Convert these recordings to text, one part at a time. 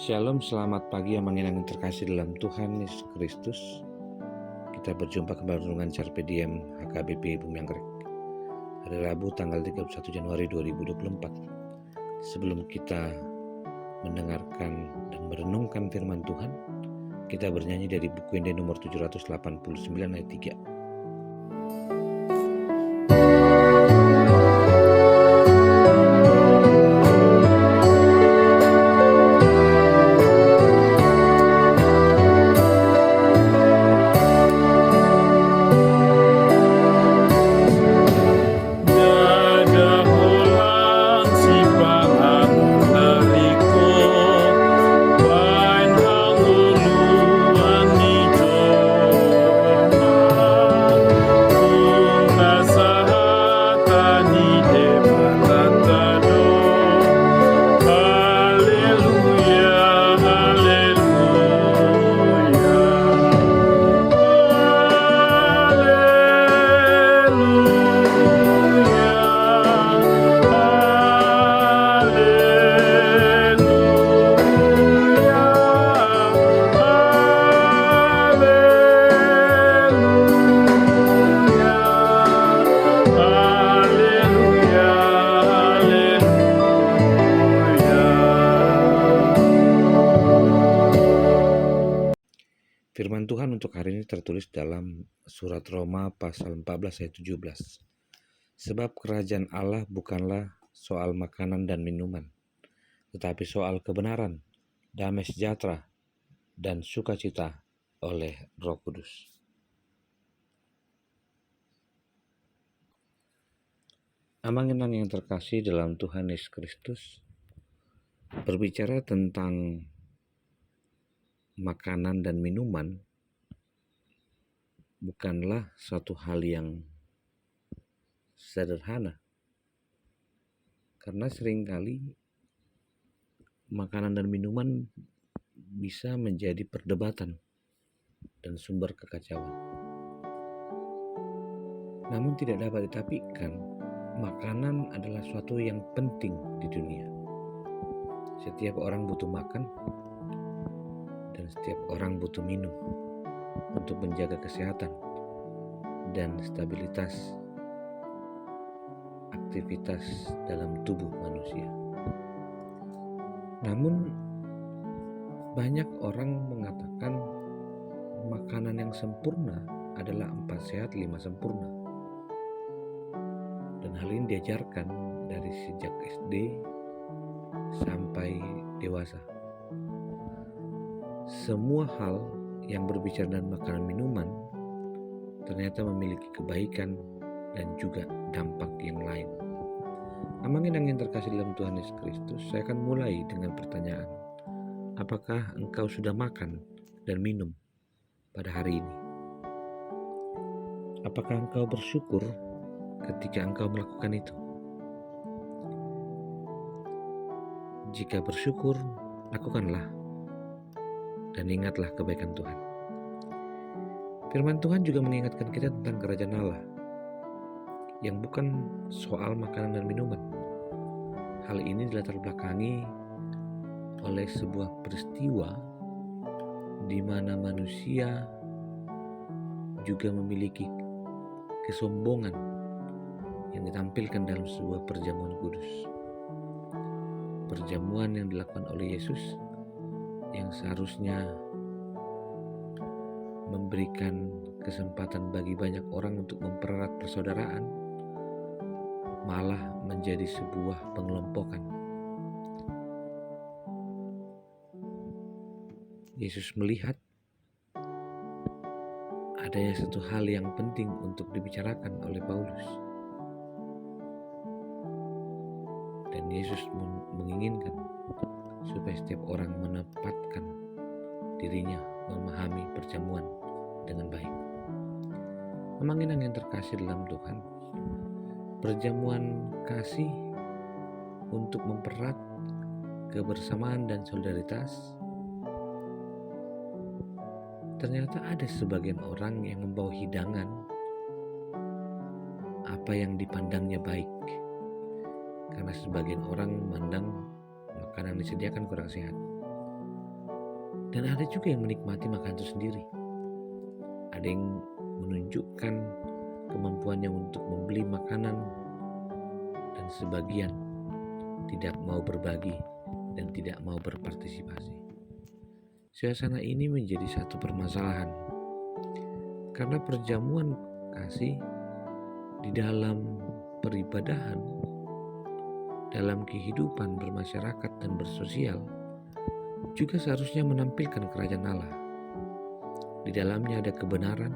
Shalom, selamat pagi yang mengenang terkasih dalam Tuhan Yesus Kristus. Kita berjumpa kembali dengan Carpe Diem HKBP Bumi Anggrek hari Rabu tanggal 31 Januari 2024. Sebelum kita mendengarkan dan merenungkan firman Tuhan, kita bernyanyi dari buku Inde nomor 789 ayat 3. Firman Tuhan untuk hari ini tertulis dalam surat Roma pasal 14 ayat 17. Sebab kerajaan Allah bukanlah soal makanan dan minuman, tetapi soal kebenaran, damai sejahtera, dan sukacita oleh Roh Kudus. Amang-amang yang terkasih dalam Tuhan Yesus Kristus, berbicara tentang makanan dan minuman bukanlah suatu hal yang sederhana, karena seringkali makanan dan minuman bisa menjadi perdebatan dan sumber kekacauan. Namun tidak dapat ditafikan, makanan adalah suatu yang penting di dunia. Setiap orang butuh makan dan setiap orang butuh minum untuk menjaga kesehatan dan stabilitas aktivitas dalam tubuh manusia. Namun banyak orang mengatakan makanan yang sempurna adalah 4 sehat 5 sempurna. Dan hal ini diajarkan dari sejak SD sampai dewasa. Semua hal yang berbicara tentang makanan minuman ternyata memiliki kebaikan dan juga dampak yang lain. Amangin yang terkasih dalam Tuhan Yesus Kristus, saya akan mulai dengan pertanyaan. Apakah engkau sudah makan dan minum pada hari ini? Apakah engkau bersyukur ketika engkau melakukan itu? Jika bersyukur, lakukanlah dan ingatlah kebaikan Tuhan. Firman Tuhan juga mengingatkan kita tentang kerajaan Allah yang bukan soal makanan dan minuman. Hal ini dilatar belakangi oleh sebuah peristiwa di mana manusia juga memiliki kesombongan yang ditampilkan dalam sebuah perjamuan kudus. Perjamuan yang dilakukan oleh Yesus yang seharusnya memberikan kesempatan bagi banyak orang untuk mempererat persaudaraan, malah menjadi sebuah pengelompokan. Yesus melihat adanya satu hal yang penting untuk dibicarakan oleh Paulus. Dan Yesus menginginkan supaya setiap orang menempatkan dirinya memahami perjamuan dengan baik. Amangin yang terkasih dalam Tuhan, perjamuan kasih untuk mempererat kebersamaan dan solidaritas, ternyata ada sebagian orang yang membawa hidangan apa yang dipandangnya baik, karena sebagian orang memandang makanan disediakan kurang sehat. Dan ada juga yang menikmati makanan itu sendiri. Ada yang menunjukkan kemampuannya untuk membeli makanan dan sebagian tidak mau berbagi dan tidak mau berpartisipasi. Suasana ini menjadi satu permasalahan karena perjamuan kasih di dalam peribadahan, dalam kehidupan bermasyarakat dan bersosial juga seharusnya menampilkan kerajaan Allah. Di dalamnya ada kebenaran,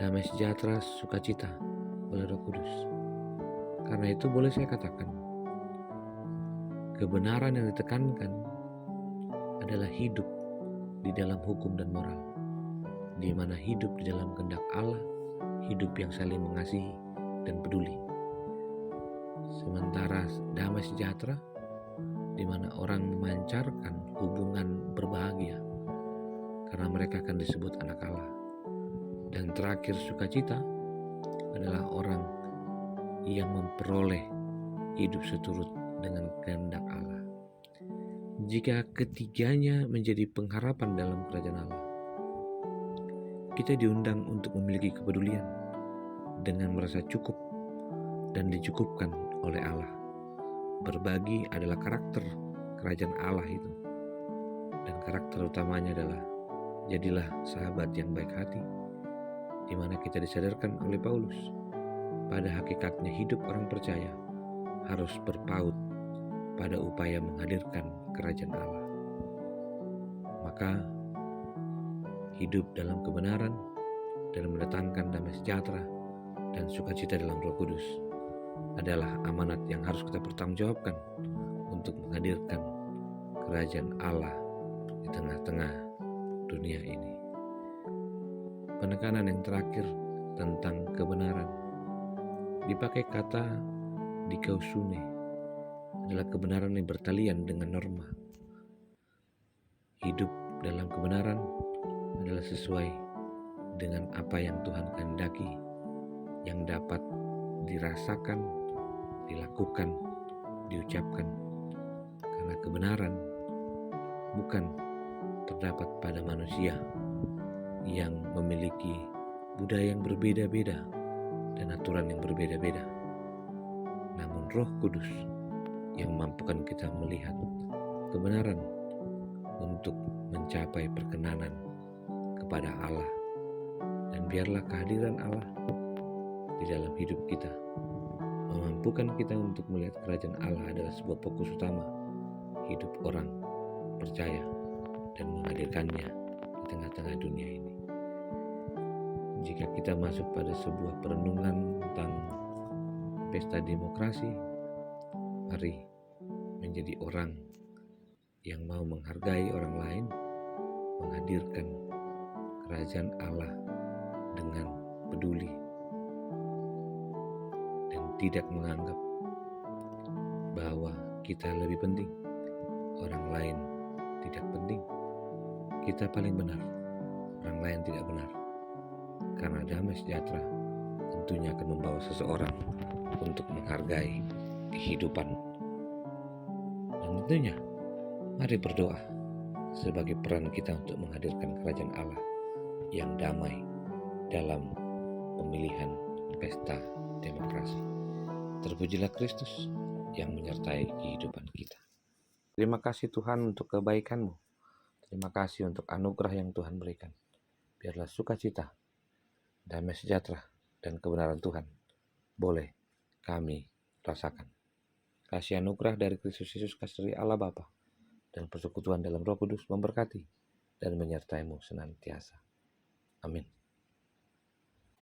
damai sejahtera, sukacita oleh Roh Kudus. Karena itu boleh saya katakan, kebenaran yang ditekankan adalah hidup di dalam hukum dan moral, di mana hidup di dalam kehendak Allah, hidup yang saling mengasihi dan peduli. Sementara damai sejahtera, di mana orang memancarkan hubungan berbahagia karena mereka akan disebut anak Allah. Dan terakhir, sukacita adalah orang yang memperoleh hidup seturut dengan kehendak Allah. Jika ketiganya menjadi pengharapan dalam kerajaan Allah, kita diundang untuk memiliki kepedulian dengan merasa cukup dan dicukupkan oleh Allah. Berbagi adalah karakter kerajaan Allah itu. Dan karakter utamanya adalah jadilah sahabat yang baik hati, di mana kita disadarkan oleh Paulus pada hakikatnya hidup orang percaya harus berpaut pada upaya menghadirkan kerajaan Allah. Maka hidup dalam kebenaran dan mendatangkan damai sejahtera dan sukacita dalam Roh Kudus adalah amanat yang harus kita pertanggungjawabkan untuk menghadirkan kerajaan Allah di tengah-tengah dunia ini. Penekanan yang terakhir tentang kebenaran dipakai kata dikausune, adalah kebenaran yang bertalian dengan norma. Hidup dalam kebenaran adalah sesuai dengan apa yang Tuhan kehendaki, yang dapat dirasakan, dilakukan, diucapkan. Karena kebenaran bukan terdapat pada manusia yang memiliki budaya yang berbeda-beda dan aturan yang berbeda-beda. Namun Roh Kudus yang mampukan kita melihat kebenaran untuk mencapai perkenanan kepada Allah. Dan biarlah kehadiran Allah di dalam hidup kita memampukan kita untuk melihat kerajaan Allah adalah sebuah fokus utama hidup orang percaya dan menghadirkannya di tengah-tengah dunia ini. Jika kita masuk pada sebuah perenungan tentang pesta demokrasi, mari menjadi orang yang mau menghargai orang lain, menghadirkan kerajaan Allah dengan peduli dan tidak menganggap bahwa kita lebih penting, orang lain tidak penting, kita paling benar, orang lain tidak benar. Karena damai sejahtera tentunya akan membawa seseorang untuk menghargai kehidupan. Dan tentunya mari berdoa sebagai peran kita untuk menghadirkan kerajaan Allah yang damai dalam pemilihan pesta demokrasi. Terpujilah Kristus yang menyertai kehidupan kita. Terima kasih Tuhan untuk kebaikan-Mu. Terima kasih untuk anugerah yang Tuhan berikan. Biarlah sukacita, damai sejahtera, dan kebenaran Tuhan boleh kami rasakan. Kasih anugerah dari Kristus Yesus, kasih dari Allah Bapa, dan persekutuan dalam Roh Kudus memberkati dan menyertai-Mu senantiasa. Amin.